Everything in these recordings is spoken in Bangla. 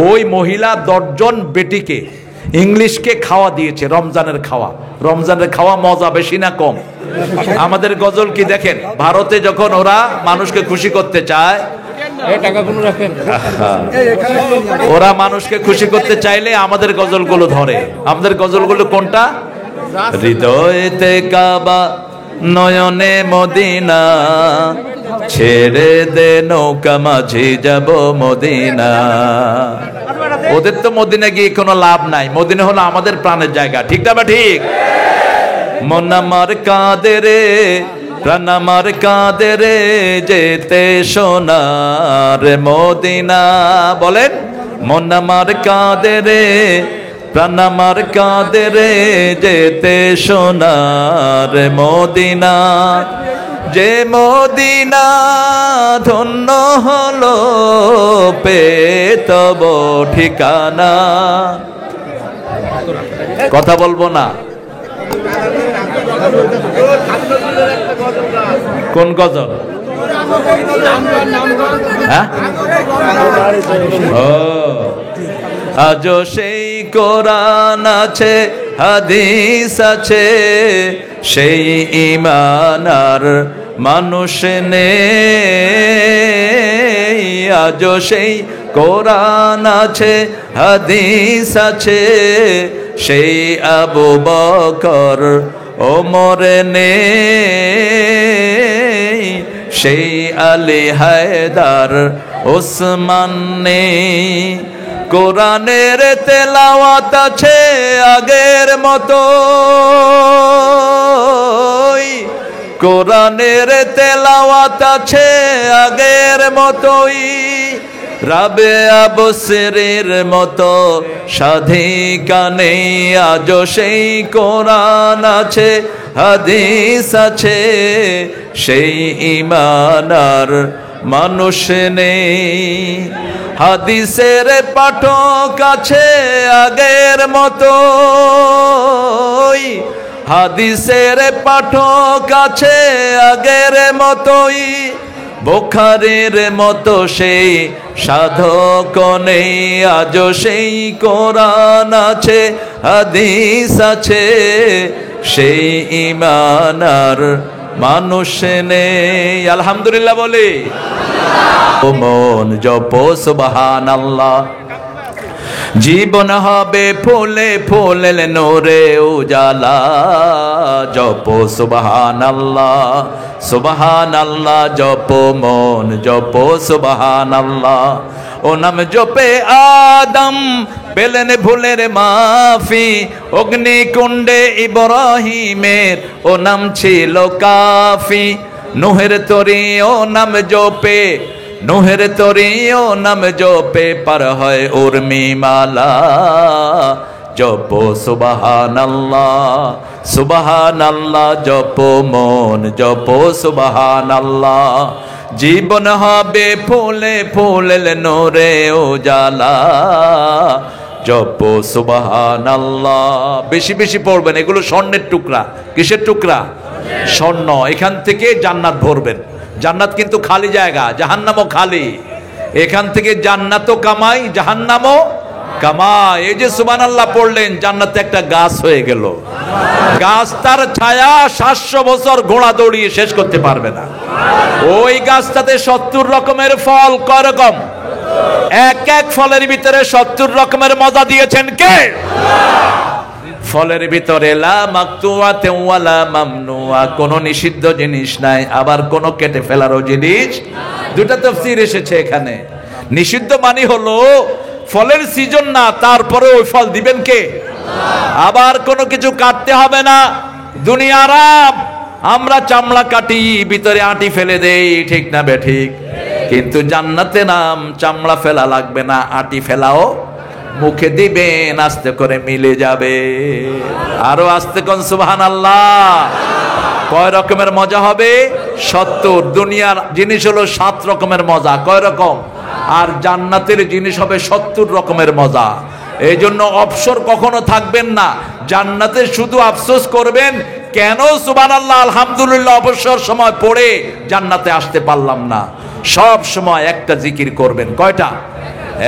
ওই মহিলা 10 জন বেটিকে ইংলিশকে খাওয়া দিয়েছে, রমজানের খাওয়া। রমজানের খাওয়া মজা বেশি না কম? আমাদের গজল কি দেখেন, ভারতে যখন ওরা মানুষকে খুশি করতে চায়, ওরা মানুষকে খুশি করতে চাইলে আমাদের গজলগুলো ধরে। আমাদের গজলগুলো কোনটা? হৃদয়েতে কাবা, নয়নে মদিনা, ছেড়ে দে নৌকা মাঝি যাব মদিনা। ওদের তো মদিনা গিয়ে কোনো লাভ নাই, মদিনা হলো আমাদের প্রাণের জায়গা, ঠিক না? ঠিক। মন আমার কাঁদে রে, প্রাণ আমার কাঁদে রে, যেতে সোনার মদিনা। বলেন, মন আমার কাঁদে রে, প্রাণ আমার কাঁদে রে, যেতে সোনার মদিনা। যে মদিনা ধন্য হলো পেয়ে তব ঠিকানা। কথা বলবো না? কোন গজল? হ্যাঁ, ও আজও সেই কোরআন আছে, হাদিস আছে, সেই ঈমান আর মানুষ নেই। আজও সেই কোরআন আছে, হাদিস আছে, সেই আবু বকর ওমর নেই, সেই আলী হায়দার ওসমান নেই। কোরআনের তেলাওয়াত আছে আগের মতো, কোরআনের তেলাওয়াত আছে আগের মতোই। রাবেয়া বসরির মতো সাধিকা নেই, আজও সেই কোরআন আছে, হাদিস আছে, সেই ঈমান আর মানুষ নেই। হাদিসের পাঠক আছে আগের মতো, হাদিসের পাঠক আছে আগের মতোই। বুখারীর মতো সেই সাধক নেই, আজও সেই কোরআন আছে, হাদিস আছে, সেই ঈমান আর মানুষ নেই। আলহামদুলিল্লাহ বলি। ও মন জপো সুবহানাল্লাহ, জীবন হবে ফুলে ফুলে নূরে উজালা। জপো সুবহানাল্লাহ, সুবহানাল্লাহ জপো মন, জপো সুবহানাল্লাহ। ও নাম জপে আদম পেলেন ভুলের মাফি, অগ্নিকুণ্ডে ইব্রাহিমের ও নাম ছিল কাফি। নুহের তরি ও নাম জপে, নুহের তরি ও নাম জপে পার হয় উর্মিমালা। জপো সুবহানাল্লাহ, সুবহানাল্লাহ জপো মন, জপো সুবহানাল্লাহ। জীবন হবে ফুলে ফুলে নূরে উজালা। জপো সুবহানাল্লাহ। বেশি বেশি পড়বেন, এগুলো স্বর্ণের টুকরা। কিসের টুকরা? স্বর্ণ। এখান থেকে জান্নাত ভরবেন। জান্নাত কিন্তু খালি জায়গা, জাহান্নামও খালি। এখান থেকে জান্নাতও কামাই, জাহান্নামও কামাই। এই যে সুবহানাল্লাহ পড়লেন, জান্নাতে একটা গাছ হয়ে গেল। গাছ তার ছায়া 700 বছর ঘোড়া দৌড়িয়ে শেষ করতে পারবে না। ওই গাছটাতে 70 রকমের ফল। কয় রকম? এক এক ফলের ভিতরে 70 রকমের মজা দিয়েছেন কে? ফলের ভিতরে লা মাকতুআতে ওয়ালা মামনুআ, কোন নিষিদ্ধ জিনিস নাই, আবার কোন কেটে ফেলারও জিনিস। দুটো তাফসীর এসেছে এখানে। নিষিদ্ধ মানে হলো ফলের সিজন না, তারপরে ওই ফল দিবেন কে? আবার কোনো কিছু কাটতে হবে না। দুনিয়ার আমরা চামড়া কাটি, ভিতরে আটি ফেলে দেই, ঠিক না বেঠিক? কিন্তু জান্নাতে নাম চামড়া ফেলা লাগবে না, আটি ফেলাও মুখে দিবেন, আস্তে করে মিলে যাবে। আরো আস্তে কোন সুবহানাল্লাহ। কয় রকমের মজা হবে? 70। দুনিয়ার জিনিস হলো 7 রকমের মজা। কয় রকম? আর জান্নাতের জিনিস হবে 70 রকমের মজা। এই জন্য অবসর কখনো থাকবেন না। জান্নাতে শুধু আফসোস করবেন, কেন সুবহানাল্লাহ আলহামদুলিল্লাহ অবসর সময় পড়ে জান্নাতে আসতে পারলাম না। সব সময় একটা জিকির করবেন। কয়টা?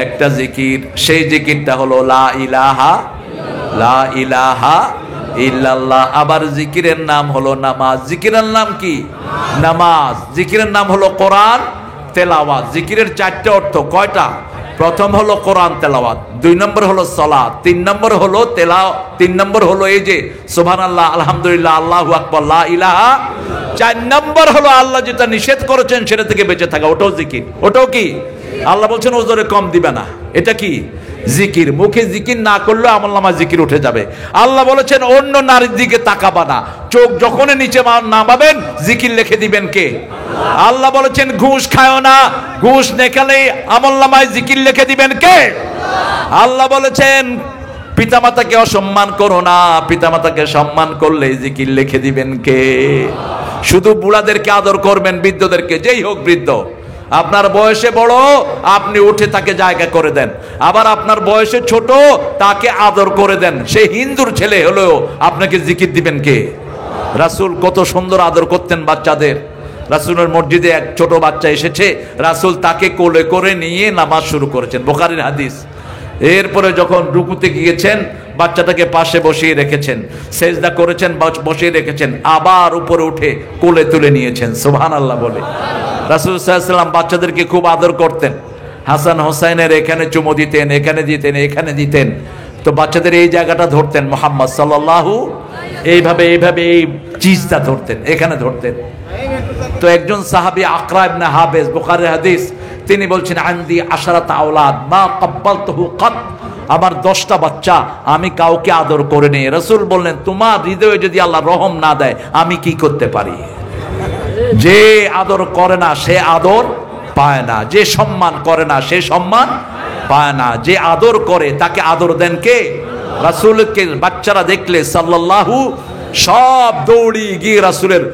একটা জিকির, সেই জিকিরটা হলো লা ইলাহা ইল্লাল্লাহ। আবার জিকিরের নাম হলো নামাজ। জিকিরের নাম কি? নামাজ। জিকিরের নাম হলো কোরআন তেলাওয়াত। জিকিরের চারটে অর্থ। কয়টা? প্রথম হলো কোরআন তেলাওয়াত, 2 নম্বর হলো সালাত, 3 নম্বর হলো তিন নম্বর হলো এই যে সুবহানাল্লাহ, আলহামদুলিল্লাহ, আল্লাহু আকবার, লা ইলাহা। 4 নম্বর হলো আল্লাহ যেটা নিষেধ করেছেন সেটা থেকে বেঁচে থাকা, ওটাও জিকির। ওটাও কি? আল্লাহ বলছেন ওজরে কম দিবে না। এটা কি? জিকির। মুখে জিকির না করলে আমলনামায় জিকির উঠে যাবে। আল্লাহ বলেছেন অন্য নারীর দিকে তাকাবা না, চোখ যখনই নিচে নামাবেন জিকির লিখে দিবেন কে? আল্লাহ বলেছেন ঘুষ খায়ও না, ঘুষ নেখালে আমলনামায় জিকির লিখে দিবেন কে? আল্লাহ বলেছেন পিতামাতাকে অসম্মান করো না, পিতামাতাকে সম্মান করলে জিকির লিখে দিবেন কে? শুধু বুড়াদেরকে আদর করবেন, বৃদ্ধদেরকে, যেই হোক বৃদ্ধ, আপনার বয়সে বড় আপনি উঠে তাকে জায়গা করে দেন, আবার আপনার বয়সে ছোট তাকে আদর করে দেন। সে হিন্দুর ছেলে হলেও আপনাকে জিকির দিবেন কে? রাসূল কত সুন্দর আদর করতেন বাচ্চাদের। রাসূলের মসজিদে এক ছোট বাচ্চা এসেছে, রাসূল তাকে কোলে করে নিয়ে নামাজ শুরু করেছেন, বুখারীর হাদিস। এরপরে যখন রুকুতে গিয়েছেন বাচ্চাটাকে পাশে বসিয়ে রেখেছেন, সেজদা করেছেন, বসিয়ে রেখেছেন, আবার উপরে উঠে কোলে তুলে নিয়েছেন, সুবহানাল্লাহ বলে। রাসূল সাল্লাল্লাহু আলাইহি ওয়াসাল্লাম বাচ্চাদেরকে খুব আদর করতেন। হাসান হোসাইনের এখানে চুমু দিতেন, এখানে দিতেন, এখানে দিতেন। তো বাচ্চাদের এই জায়গাটা ধরতেন, মুহাম্মদ সাল্লাল্লাহু এইভাবে এই চিজটা ধরতেন, এখানে ধরতেন। তো একজন সাহাবী আকরা ইবনে হাবিস, বুখারীর হাদিস, তিনি বলছেন আনদি আশারাত আওলাদ মা ক্বাব্বালতুহু কাত, আমার 10টা বাচ্চা আমি কাউকে আদর করে নেই। রাসূল বললেন তোমার হৃদয়ে যদি আল্লাহ রহম না দেয় আমি কি করতে পারি? যে আদর করে না সে আদর পায় না, যে সম্মান করে না সে সম্মান পায় না, যে আদর করে তাকে আদর দেন কে? রাসূলকে বাচ্চারা দেখলে সাল্লাল্লাহু সব দৌড়ি গিয়ে রাসূলের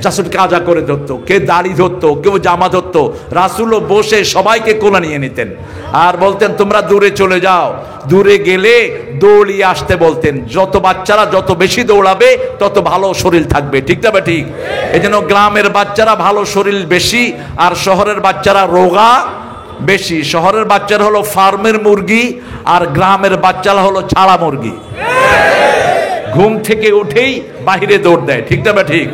রাসূলকে কাজা করে ধরতো, কে দাড়ি ধরতো, কেউ জামা ধরতো। রাসূলও বসে সবাইকে কোলে নিয়ে নিতেন আর বলতেন তোমরা দূরে চলে যাও। দূরে গেলে দৌড়িয়ে আসতে বলতেন। যত বাচ্চারা যত বেশি দৌড়াবে তত ভালো শরীর থাকবে, ঠিক না? ঠিক। এই জন্য গ্রামের বাচ্চারা ভালো শরীর বেশি আর শহরের বাচ্চারা রোগা বেশি। শহরের বাচ্চারা হলো ফার্মের মুরগি আর গ্রামের বাচ্চারা হলো ছাড়া মুরগি। ঘুম থেকে উঠেই বাহিরে দৌড় দেয়, ঠিক না? ঠিক।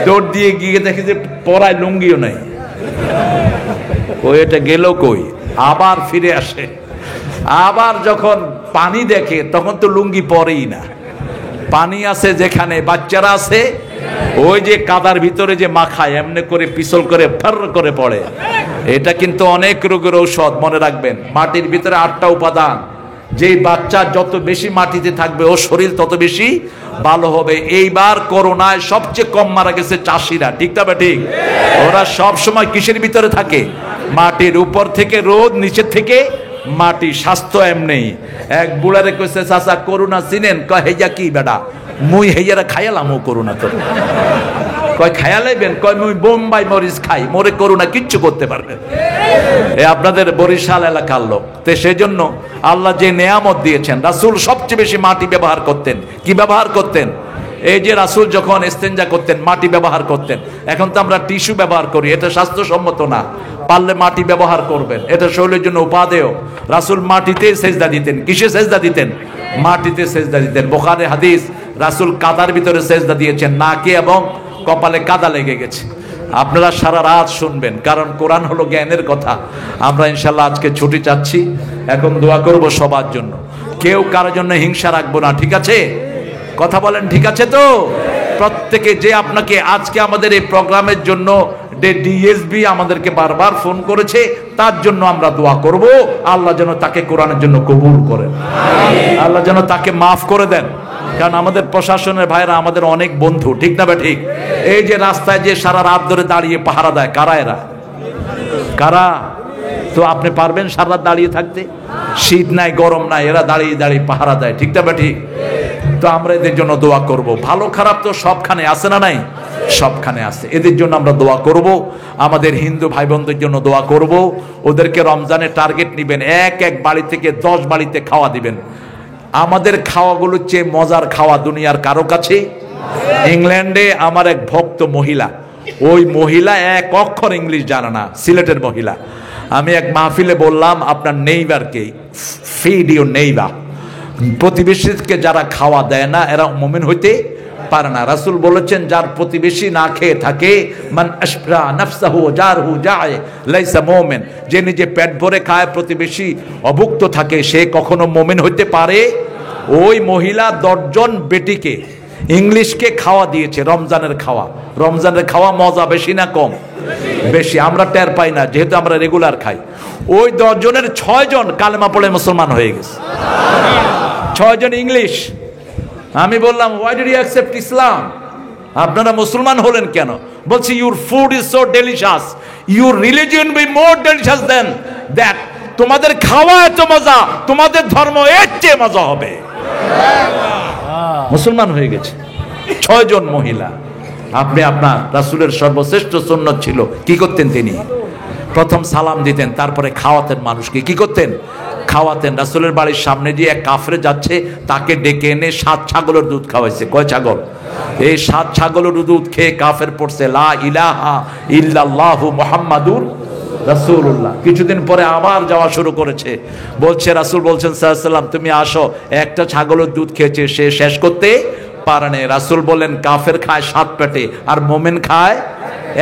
দৌড় দিয়ে গিয়ে দেখে যে পরায় লুঙ্গিও নাই, ওই এটা গেল কই, আবার ফিরে আসে। আবার যখন পানি দেখে তখন তো লুঙ্গি পরেই না। পানি আছে যেখানে বাচ্চারা আছে, ওই যে কাদার ভিতরে যে মাখায় এমনি করে পিছল করে ফার করে পড়ে। এটা কিন্তু অনেক রোগের ঔষধ, মনে রাখবেন। মাটির ভিতরে 8টা উপাদান, যেই বাচ্চা যত বেশি মাটিতে থাকবে ও শরীর তত বেশি ভালো হবে। এইবার করোনায় সবচেয়ে কম মারা গেছে চাষিরা, ঠিক না? ঠিক। ওরা সব সময় কিসের ভিতরে থাকে? মাটির উপর থেকে রোদ, নিচের থেকে মাটি। স্বাস্থ্য এমনি। এক বুড়ারে কইছে চাচা করোনা চিনেন? কয় হেইয়া কি বেটা, মুই হেইয়ারা খাইলাম ও করোনা তো। কয় খায়া লাইবেন? কয় মুই বোম্বাই মরিচ খাই, মোরে করোনা কিচ্ছু করতে পারবে। এ আপনাদের বরিশাল এলাকার লোক। তো সেই জন্য আল্লাহ যে নেয়ামত দিয়েছেন, রাসূল সবচেয়ে বেশি মাটি ব্যবহার করতেন। কি ব্যবহার করতেন? এই যে রাসূল যখন ইস্তেঞ্জা করতেন মাটি ব্যবহার করতেন। এখন তো আমরা টিস্যু ব্যবহার করি, এটা স্বাস্থ্যসম্মত না। পারলে মাটি ব্যবহার করবেন, এটা শরীরের জন্য উপাদেয়। রাসূল মাটিতে সেজদা দিতেন। কিসে সেজদা দিতেন? মাটিতে সেজদা দিতেন। বুখারীর হাদিস, রাসূল কাদার ভিতরে সেজদা দিয়েছেন, নাকে এবং কপালে কাদা লেগে গেছে। আপনারা সারা রাত শুনবেন, কারণ কোরআন হলো জ্ঞানের কথা। আমরা ইনশাল্লাহ আজকে ছুটি চাচ্ছি, এখন দোয়া করব সবার জন্য। কেউ কারোর জন্য হিংসা রাখবো না, ঠিক আছে? কথা বলেন, ঠিক আছে তো? প্রত্যেকে যে আপনাকে আজকে আমাদের এই প্রোগ্রামের জন্য ডিএসবি আমাদেরকে বারবার ফোন করেছে, তার জন্য আমরা দোয়া করব। আল্লাহ যেন তাকে কোরআনের জন্য কবুল করেন, আল্লাহ যেন তাকে মাফ করে দেন। কারণ আমাদের প্রশাসনের ভাইরা আমাদের অনেক বন্ধু, ঠিক না? ঠিক। এই যে রাস্তায় যে সারা রাত ধরে দাঁড়িয়ে পাহারা দেয়, কারা এরা? কারা? তো আপনি পারবেন সারা রাত দাঁড়িয়ে থাকতে? শীত নাই, গরম নাই, এরা দাঁড়িয়ে দাঁড়িয়ে পাহারা দেয়, ঠিক না? ঠিক। তো আমরা এদের জন্য দোয়া করব। ভালো খারাপ তো সবখানে আছে না নাই? সবখানে আছে। এদের জন্য আমরা দোয়া করব। আমাদের হিন্দু ভাই বোনদের জন্য দোয়া করব। ওদেরকে রমজানের টার্গেট নিবেন, এক বাড়ি থেকে 10 বাড়িতে খাওয়া দিবেন। আমাদের খাওয়াগুলোর চেয়ে মজার খাওয়া দুনিয়ার কারো কাছে। ইংল্যান্ডে আমার এক ভক্ত মহিলা, ওই মহিলা এক অক্ষর ইংলিশ জানে না, সিলেটের মহিলা। আমি এক মাহফিলে বললাম, আপনার নেইবারকে ফিড ইউর নেইবার, প্রতিবেশীকে যারা খাওয়া দেয় না এরা মুমিন হইতে পারে না। রাসূল বলেছেন, যার প্রতিবেশী না খেয়ে থাকে, মান আশরা নাফসাহু জারহু জায় লাইসা মুমিন, যে নিজে পেট ভরে খায় প্রতিবেশী অভুক্ত থাকে, সে কখনো মুমিন হইতে পারে। ওই মহিলা 10 জন বেটিকে ইংলিশকে খাওয়া দিয়েছে, রমজানের খাওয়া। রমজানের খাওয়া মজা বেশি না কম? বেশি। আমরা টের পাই না, যেহেতু আমরা রেগুলার খাই। ওই 10 জনের 6 জন কালেমা পড়ে মুসলমান হয়ে গেছে, 6 জন ইংলিশ। আমি বললাম, why did you accept Islam? আপনারা মুসলমান হলেন কেন? বলছি, your food is so delicious, your religion will be more delicious than that. তোমাদের খাওয়া এত মজা, তোমাদের ধর্ম এর চেয়ে মজা হবে। মুসলমান হয়ে গেছে 6 জন মহিলা। আপনি আপনার রাসূলের সর্বশ্রেষ্ঠ সুন্নত ছিল, কি করতেন তিনি? প্রথম সালাম দিতেন, তারপরে খাওয়াতেন মানুষকে। কি করতেন? খাওয়াতেন। রাসূলের বাড়ির সামনে দিয়ে এক কাফরে যাচ্ছে, তাকে ডেকে এনে 7 ছাগলের দুধ খাওয়াইছে। কয় ছাগল? এই 7 ছাগলের দুধ খেয়ে কাফের পড়ছে লা ইলাহা ইল্লাল্লাহু মুহাম্মাদুর রাসূলুল্লাহ। কিছুদিন পরে আবার যাওয়া শুরু করেছে। বলছে, রাসূল বলছেন সাল্লাল্লাহু আলাইহি ওয়াসাল্লাম, তুমি আসো। একটা ছাগলের দুধ খেয়েছে, সে শেষ করতে পারে না। রাসূল বলেন, কাফের খায় 7 পেটে আর মুমিন খায়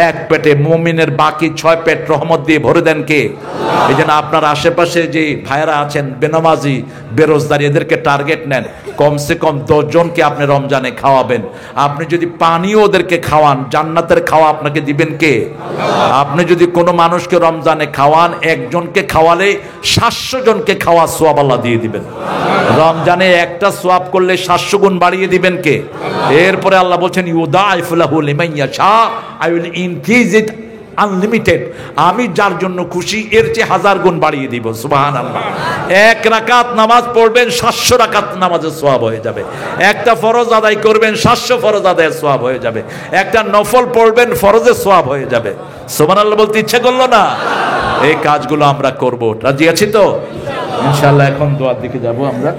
1 পেটে। মুমিনের বাকি 6 পেট রহমত দিয়ে ভরে দেন কে? এই জন্য আপনার আশেপাশে যে ভাইরা আছেন বেনামাজি, বেরোজগার, এদেরকে টার্গেট নেন। কমসে কম 10 জনকে আপনি রমজানে খাওয়াবেন। আপনি যদি পানিও ওদেরকে খাওয়ান, জান্নাতের খাওয়া আপনাকে দিবেন কে? আপনি যদি কোনো মানুষকে রমজানে খাওয়ান, একজনকে খাওয়ালে 700 জনকে খাওয়া সওয়াব আল্লাহ দিয়ে দিবেন। রমজানে একটা সওয়াব করলে 700 গুণ বাড়িয়ে দিবেন কে? এরপরে আল্লাহ বলছেন, ইউদাইফু লাহু লিমান ইয়াশা, I will increase it unlimited. আমি যার জন্য খুশি এর চেয়ে 1000 গুণ বাড়িয়ে দিব। সুবহানাল্লাহ। 1 রাকাত নামাজ পড়বেন, 700 রাকাত নামাজের সওয়াব হয়ে যাবে। একটা ফরজ আদায় করবেন, 700 ফরজ আদায়ের সওয়াব হয়ে যাবে। একটা নফল পড়বেন, ফরজের সওয়াব হয়ে যাবে। সুবহানাল্লাহ বলতে ইচ্ছে করলো না? এই কাজগুলো আমরা করব। রাজি আছি তো? ইনশাআল্লাহ। এখন দোয়ার দিকে যাব আমরা।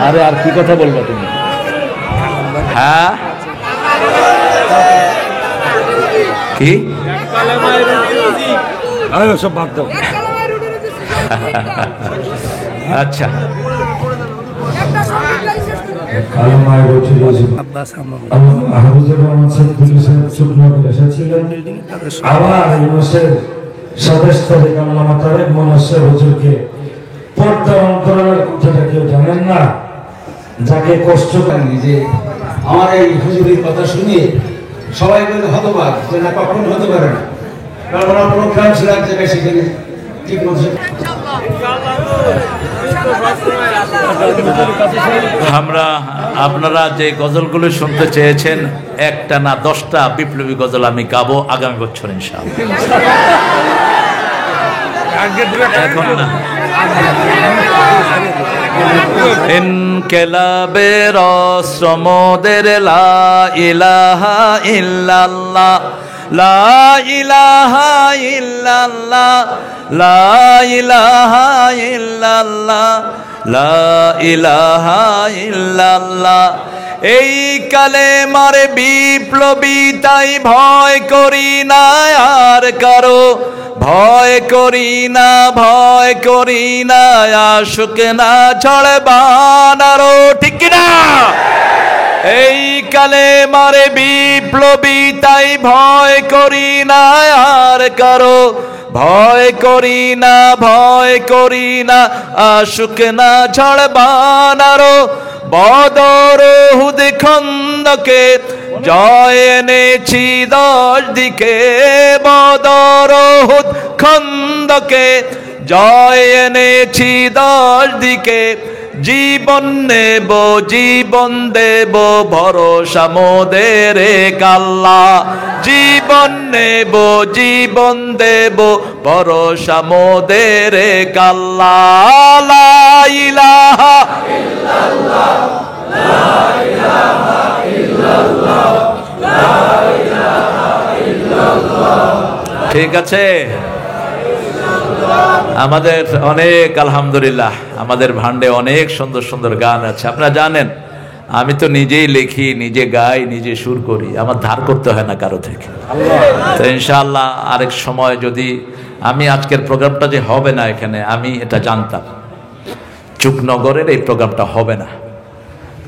আরে আর কি কথা বলবো তুমি? হ্যাঁ, কি সব বাদ দাও। আচ্ছা, আবার এই মাসের 27 তারিখ আল্লামা তারেক মনসের হুজুরকে পর্দা অন্তরালের কথাটা কেউ জানেন না, যাকে কষ্ট করেনি যে আমার এই হুজুরের কথা শুনে সবাই বলে হতবাক, যে না কখনো হতে পারে না, কারণ ওনার প্রোগ্রাম ছিল এক জায়গায়, সেখানে ঠিক মতো। আমরা আপনারা যে গজলগুলো শুনতে চেয়েছেন, একটা না 10টা বিপ্লবী গজল আমি গাবো আগামী বছর ইনশাআল্লাহ। এখন না, ইনকিলাবের শ্রমদের লা ইলাহা ইল্লাল্লাহ, লা ইলাহা ইল্লাল্লাহ, লা ইলাহা ইল্লাল্লাহ, লা ইলাহা ইল্লাল্লাহ। এই কালেমার বিপ্লবী, তাই ভয় করি না আর কারো, ভয় করি না, ভয় করি না, আশুক না ছড়ে বানারো। ঠিক না? এই কালেমার বিপ্লবী, তাই ভয় করি না আর কারো, ভয় করি না, ভয় করি না, আশুক না ছড়ে বানারো। বদর উহুদ খন্দকে জয় এনেছি 10 দিকে, বদর উহুদ খন্দকে জয় এনেছি 10 দিকে। জীবন নেব, জীবন দেব, ভরসা মোদের আল্লাহ। জীবন নেব, জীবন দেব, ভরসা মোদের আল্লাহ। লা ইলাহা ইল্লাল্লাহ, লা ইলাহা ইল্লাল্লাহ, লা ইলাহা ইল্লাল্লাহ। ঠিক আছে? আমাদের অনেক আলহামদুলিল্লাহ, আমাদের ভান্ডে অনেক সুন্দর সুন্দর গান আছে। আপনারা জানেন আমি তো নিজেই লিখি, নিজে গাই, নিজে সুর করি, আমার ধার করতে হয় না কারো থেকে। তো ইনশাআল্লাহ আরেক সময় যদি আমি আজকের প্রোগ্রামটা যে হবে না এখানে, আমি এটা জানতাম চুকনগরের এই প্রোগ্রামটা হবে না,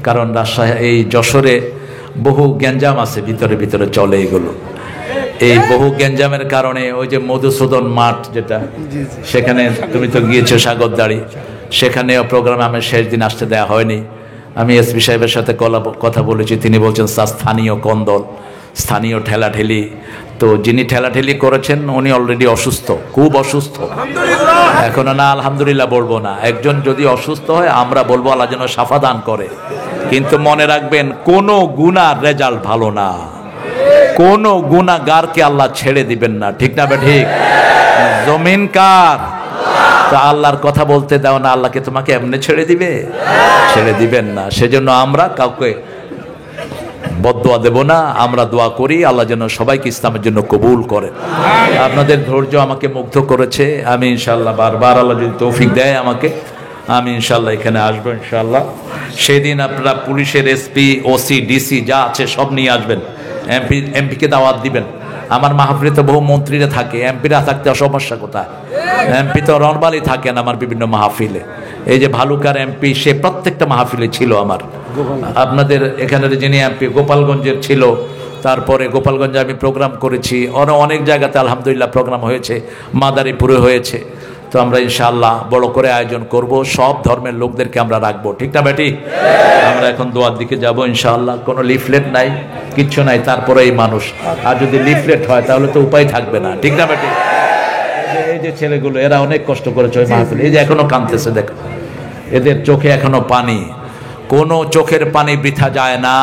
কারণ রাজশাহী এই যশোরে বহু গ্যাঞ্জাম আছে, ভিতরে ভিতরে চলে এগুলো। এই বহু গ্যাঞ্জামের কারণে ওই যে মধুসূদন মাঠ যেটা, সেখানে তুমি তো গিয়েছো সাগরদাড়ি, সেখানেও প্রোগ্রামে আমি শেষ দিন আসতে দেওয়া হয়নি। আমি এসপি সাহেবের সাথে কথা বলেছি, তিনি বলছেন স্থানীয় কন্দল, স্থানীয় ঠেলাঠেলি। তো যিনি ঠেলাঠেলি করেছেন উনি অলরেডি অসুস্থ, খুব অসুস্থ। এখন না আলহামদুলিল্লাহ বলবো না, একজন যদি অসুস্থ হয় আমরা বলবো আল্লাহ যেন শাফা দান করে, কিন্তু মনে রাখবেন কোনো গুনার রেজাল্ট ভালো না, কোনো গুনাহগারকে আল্লাহ ছেড়ে দিবেন না, ঠিক না বে ঠিক? জমিন কার? তা আল্লাহর কথা বলতে দাও না, আল্লাহকে তোমাকে এমনি ছেড়ে দিবে? ছেড়ে দিবেন না। সেজন্য আমরা কাউকে বদদোয়া দেব না, আমরা দোয়া করি আল্লাহ যেন সবাইকে ইসলামের জন্য কবুল করে। আপনাদের ধৈর্য আমাকে মুগ্ধ করেছে। আমি ইনশাআল্লাহ বারবার আল্লাহ যদি তৌফিক দেয় আমাকে, আমি ইনশাআল্লাহ এখানে আসবো ইনশাআল্লাহ। সেদিন আপনারা পুলিশের এসপি, ওসি, ডিসি যা আছে সব নিয়ে আসবেন, এমপিকে দাওয়াত দিবেন। আমার মাহফিলে তো বহু মন্ত্রীরা থাকে, এমপিরা থাকতে সমস্যা কোথায়? এমপি তো নরমালি থাকেন আমার বিভিন্ন মাহফিলে। এই যে ভালুকার এমপি, সে প্রত্যেকটা মাহফিলে ছিল আমার। আপনাদের এখানের যিনি এমপি গোপালগঞ্জের ছিল, তারপরে গোপালগঞ্জে আমি প্রোগ্রাম করেছি, অনেক জায়গাতে আলহামদুলিল্লাহ প্রোগ্রাম হয়েছে, মাদারীপুরে হয়েছে। তো আমরা ইনশাআল্লাহ বড় করে আয়োজন করব, সব ধর্মের লোকদেরকে আমরা রাখবো, ঠিক না বেটি? আমরা এখন দোয়ার দিকে যাব ইনশাআল্লাহ। কোনো লিফলেট নাই, কিচ্ছু নাই, তারপরে এই মানুষ। আর যদি লিফলেট হয় তাহলে তো উপায় থাকবে না, ঠিক না বেটি? এই যে ছেলেগুলো, এরা অনেক কষ্ট করেছে ওই মাহফিলে, এই যে এখনো কাঁদতেছে, দেখো এদের চোখে এখনো পানি। কোনো চোখের পানি বৃথা যায় না,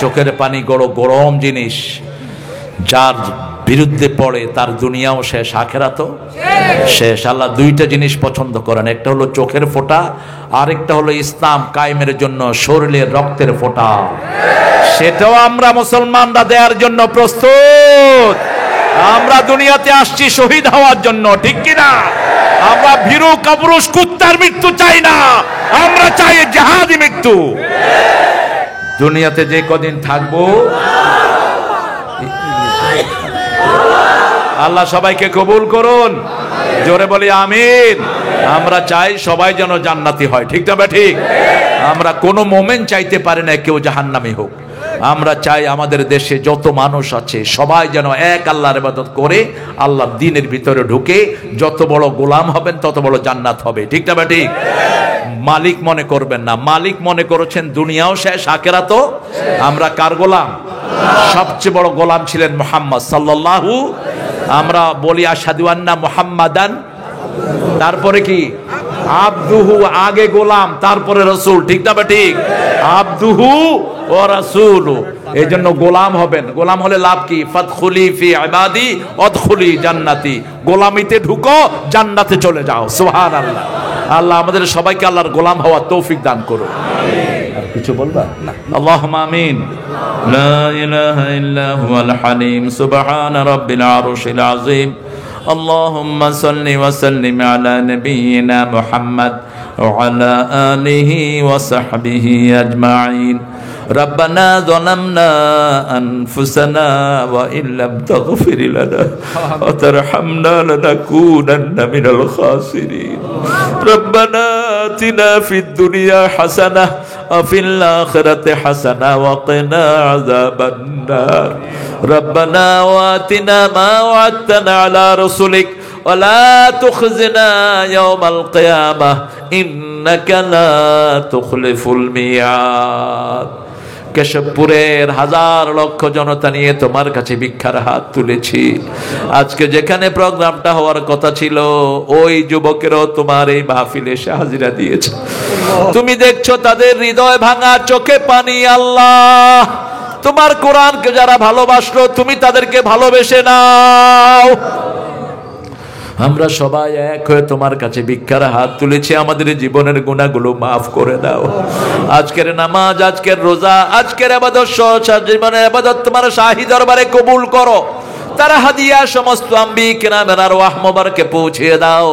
চোখের পানি গরম জিনিস, যার বিরুদ্ধে পড়ে তার দুনিয়াও শেষ, আখেরাতও শেষ। আল্লাহ দুইটা জিনিস পছন্দ করেন, একটা হলো চোখের ফোঁটা, আরেকটা হলো ইসলাম কায়েমের জন্য শরীরের রক্তের ফোঁটা। সেটাও আমরা মুসলমানরা দেওয়ার জন্য প্রস্তুত। আমরা দুনিয়াতে আসছি শহীদ হওয়ার জন্য, ঠিক কিনা? আমরা ভীরু কাপুরুষ কুত্তার মৃত্যু চাই না, আমরা চাই জিহাদি মৃত্যু। দুনিয়াতে যে কদিন থাকবো আল্লাহ সবাইকে কবুল করুন, জোরে বলি আমিন। আমরা চাই সবাই যেন জান্নাতি হয়, ঠিক না? ঠিক। আমরা কোনো মোমেন্ট চাইতে পারি না কেউ জাহান্নামী হোক। আমরা চাই আমাদের দেশে যত মানুষ আছে সবাই যেন এক আল্লাহর ইবাদত করে আল্লাহর দ্বীনের ভিতরে ঢুকে যত বড় গোলাম হবেন তত বড় জান্নাত হবে, ঠিক না? ঠিক। মালিক মনে করবেন না, মালিক মনে করেছেন দুনিয়াও শেষ, আখিরাতও। আমরা কার গোলাম? সবচেয়ে বড় গোলাম ছিলেন মুহাম্মদ সাল্লাল্লাহু। আমরা বলি আশহাদু আন্না মুহাম্মাদান, তারপরে কি? আবদুহু, আগে গোলাম তারপরে রাসূল, ঠিক না? ঠিক। আবদুহু ও রাসূলু, এই জন্য গোলাম হবেন। গোলাম হলে লাভ কি? ফাদখুলি ফি ইবাদি ওয়াদখুলি জান্নাতি, গোলামিতে ঢুকো জান্নাতে চলে যাও। সুবহানাল্লাহ। আল্লাহ আমাদের সবাইকে আল্লাহর গোলাম হওয়ার তৌফিক দান করুন। আর কিছু বলবা? আল্লাহুম্মা আমিন। লা ইলাহা ইল্লা হুয়াল হালিম, সুবহানা রাব্বিল আরশিল আযীম। اللهم صل وسلم على نبينا محمد وعلى آله وصحبه أجمعين. ربنا ظلمنا أنفسنا وإن لم تغفر لنا وترحمنا لنكونن من الخاسرين. ربنا آتنا في الدنيا حسنة وفي الآخرة حسنة وقنا عذاب النار. ربنا وآتنا ما وعدتنا على رسلك ولا تخزنا يوم القيامة إنك لا تخلف الميعاد. কেশবপুরের হাজার লক্ষ জনতা নিয়ে তোমার কাছে ভিক্ষার হাত তুলেছি। আজকে যেখানে প্রোগ্রামটা হওয়ার কথা ছিল ওই যুবকেরও তোমার এই মাহফিলে এসে হাজিরা দিয়েছে। তুমি দেখছো তাদের হৃদয় ভাঙা, চোখে পানি। আল্লাহ, তোমার কোরআনকে যারা ভালোবাসলো তুমি তাদেরকে ভালোবেসে নাও। আমরা সবাই এক হয়ে তোমার কাছে ভিক্ষার হাত তুলেছি, আমাদের জীবনের গুনাহগুলো মাফ করে দাও। আজকের নামাজ, আজকের রোজা, আজকের ইবাদত সহ জীবনের ইবাদত তোমার শাহী দরবারে কবুল করো। তারা হাদিয়া সমস্ত আম্বিয়া কিরামের আরওয়াহ মুবারকে পৌঁছে দাও।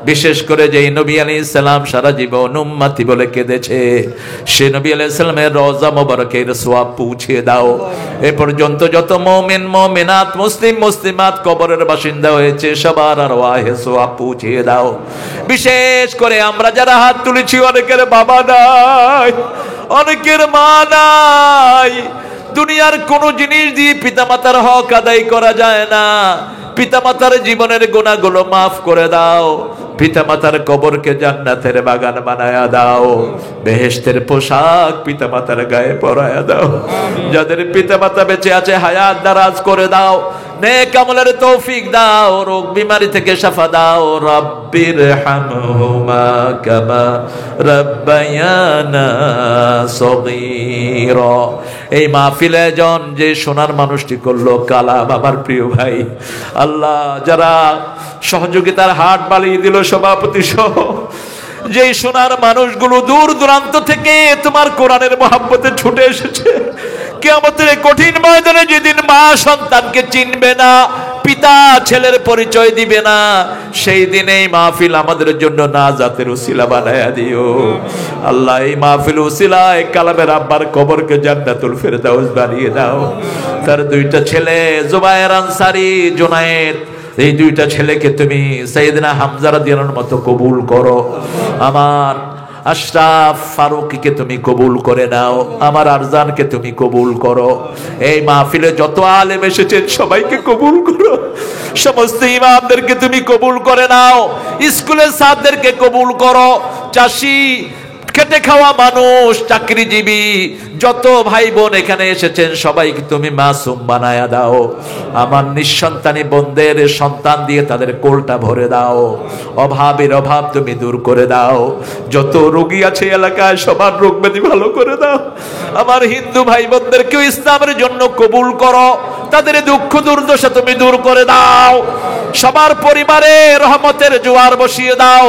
বিশেষ করে যেই নবী আলাইহিস সালাম সারা জীবন উম্মতি বলে কেঁদেছে, সে নবী আলাইহিস সালামের রওজা মোবারকের সওয়াব পৌঁছে দাও। এ পর্যন্ত যত মুমিন মুমিনাত মুসলিম মুসলিমাত কবরের বাসিন্দা হয়েছে সবার আরওয়াহে সওয়াব পৌঁছে দাও। বিশেষ করে আমরা যারা হাত তুলেছি, অনেকের বাবা নাই, অনেকের মা নাই। দুনিয়ার কোন জিনিস দিয়ে পিতামাতার হক আদায় করা যায় না। পিতামাতার জীবনের গুনাহগুলো মাফ করে দাও। পিতামাতার কবরকে জান্নাতের বাগান বানায়া দাও। বেহেশতের পোশাক পিতামাতার গায়ে পরায়া দাও। যাদের পিতামাতা বেঁচে আছে হায়াত দারাজ করে দাও। নেক আমলের তৌফিক দাও। রোগ বিমারি থেকে শাফা দাও। রাব্বির হামহুমা কামা রাব্বায়ানা সগীরা। এই মাহফিলে জন যে সোনার মানুষটি করলো কালাম, আমার প্রিয় ভাই, আল্লাহ যারা সহযোগিতার হাট বালিয়ে দিল সভাপতি সহ, যে সোনার মানুষগুলো দূর দূরান্ত থেকে তোমার কোরআনের মহব্বতে ছুটে এসেছে, কিয়ামতের কঠিন ময়দানে যেদিন মা সন্তানকে চিনবে না, পিতা ছেলের পরিচয় দিবে না, সেই দিনে এই মাহফিল আমাদের জন্য নাজাতের উসিলা বানায়া দিও আল্লাহ। এই মাহফিল উসিলায় কালামের আব্বার কবরকে জান্নাতুল ফেরদাউস বানিয়ে দাও। তার দুইটা ছেলে জুবায়ের আনসারী, জুনায়েদ, এই দুইটা ছেলেকে তুমি সাইয়েদনা হামজা রাদিয়াল্লাহু আনহুর মতো কবুল করো। আমার আশরাফ ফারুকীকে তুমি কবুল করে নাও। আমার আরজানকে তুমি কবুল করো। এই মাহফিলে যত আলেম এসেছেন সবাইকে কবুল করো। সমস্ত ইমামদেরকে তুমি কবুল করে নাও। স্কুলের ছাত্রদেরকে কবুল করো। চাষি, খেটে খাওয়া মানুষ, চাকরিজীবী, যত ভাই বোন এখানে এসেছেন সবাইকে তুমি মাসুম বানায়া দাও। আমার নিঃসন্তানী বোনদের সন্তান দিয়ে তাদের কোলটা ভরে দাও। অভাবের অভাব তুমি দূর করে দাও। যত রোগী আছে এলাকায় সবার রোগ ব্যাধি ভালো করে দাও। আমার হিন্দু ভাই বোনদেরকেও ইসলামের জন্য কবুল করো। তাদের দুঃখ দুর্দশা তুমি দূর করে দাও। সবার পরিবারে রহমতের জোয়ার বসিয়ে দাও।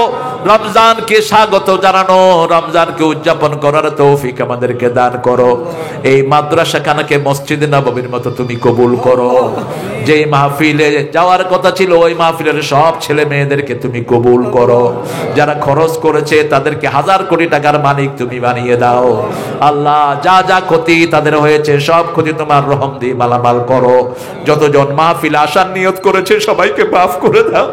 রমজানকে স্বাগত জানানো, রমজানকে উদযাপন করার তৌফিক আমাদেরকে দান করো। এই মাদ্রাসাখানাকে মসজিদে নববীর মতো তুমি কবুল করো। যে মাহফিলে যাওয়ার কথা ছিল ওই মাহফিলের সব ছেলে মেয়েদেরকে তুমি কবুল করো। যারা খরচ করেছে তাদেরকে 1000 কোটি টাকার মালিক তুমি বানিয়ে দাও আল্লাহ। যা যা ক্ষতি তাদের হয়েছে সব ক্ষতি তোমার রহম দিয়ে মালামাল করো। যতজন মাহফিলে আসার নিয়ত করেছে সবাইকে মাফ করে দাও।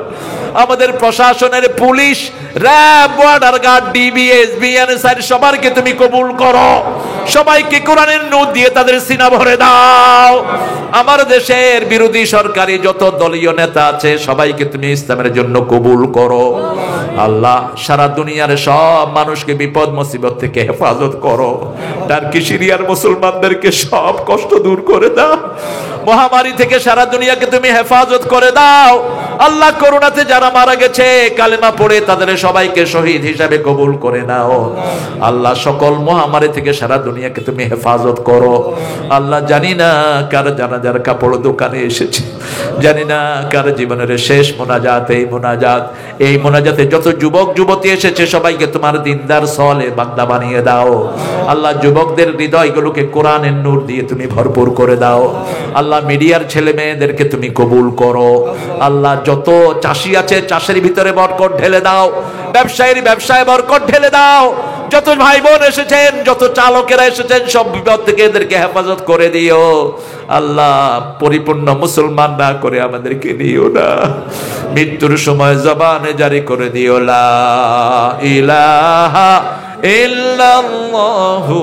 আমাদের প্রশাসনের police, RAB, border guard, DBS, BNSI সবাইকে তুমি কবুল করো। সবাইকে কোরআনের নূর দিয়ে তাদের সিনা ভরে দাও। আমার দেশের বিরোধী সরকারি যত দলীয় নেতা আছে সবাইকে তুমি ইসলামের জন্য কবুল করো আল্লাহ। সারা দুনিয়ার সব মানুষকে বিপদ মুসিবত থেকে হেফাজত করো। টার্কি সিরিয়ার মুসলমানদেরকে সব কষ্ট দূর করে দাও। মহামারী থেকে সারা দুনিয়াকে তুমি হেফাজত করে দাও আল্লাহ। করোনাতে যারা মারা গেছে কালেমা পড়ে তাদের সবাইকে শহীদ হিসাবে কবুল করে নাও আল্লাহ। সকল মহামারী থেকে সারা দুনিয়াকে তুমি হেফাজত করো আল্লাহ। জানি না কার জানাজার কাপড় দোকানে এসেছে, জানি না কার জীবনের শেষ মোনাজাত এই মোনাজাতে যত যুবক যুবতী এসেছে সবাইকে তোমার দিনদার সলে বান্দা বানিয়ে দাও আল্লাহ। যুবকদের হৃদয়গুলোকে কোরআনের নূর দিয়ে তুমি ভরপুর করে দাও আল্লাহ। মিডিয়ার ছেলে মেয়েদেরকে তুমি কবুল করো আল্লাহ। যত চাষি আছে চাষের ভিতরে বরকত ঢেলে দাও। ব্যবসায়ীর ব্যবসায় বরকত ঢেলে দাও। যত ভাই বোন এসেছেন, যত চালকেরা এসেছেন সব বিপদ থেকে এদেরকে হেফাজত করে দিও আল্লাহ। পরিপূর্ণ মুসলমান না করে আমাদেরকে নিও না। মৃত্যুর সময় জবানে জারি করে দিও লা ইলাহা ইল্লাল্লাহু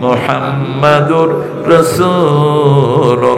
মুহাম্মাদুর রাসূলুল্লাহ।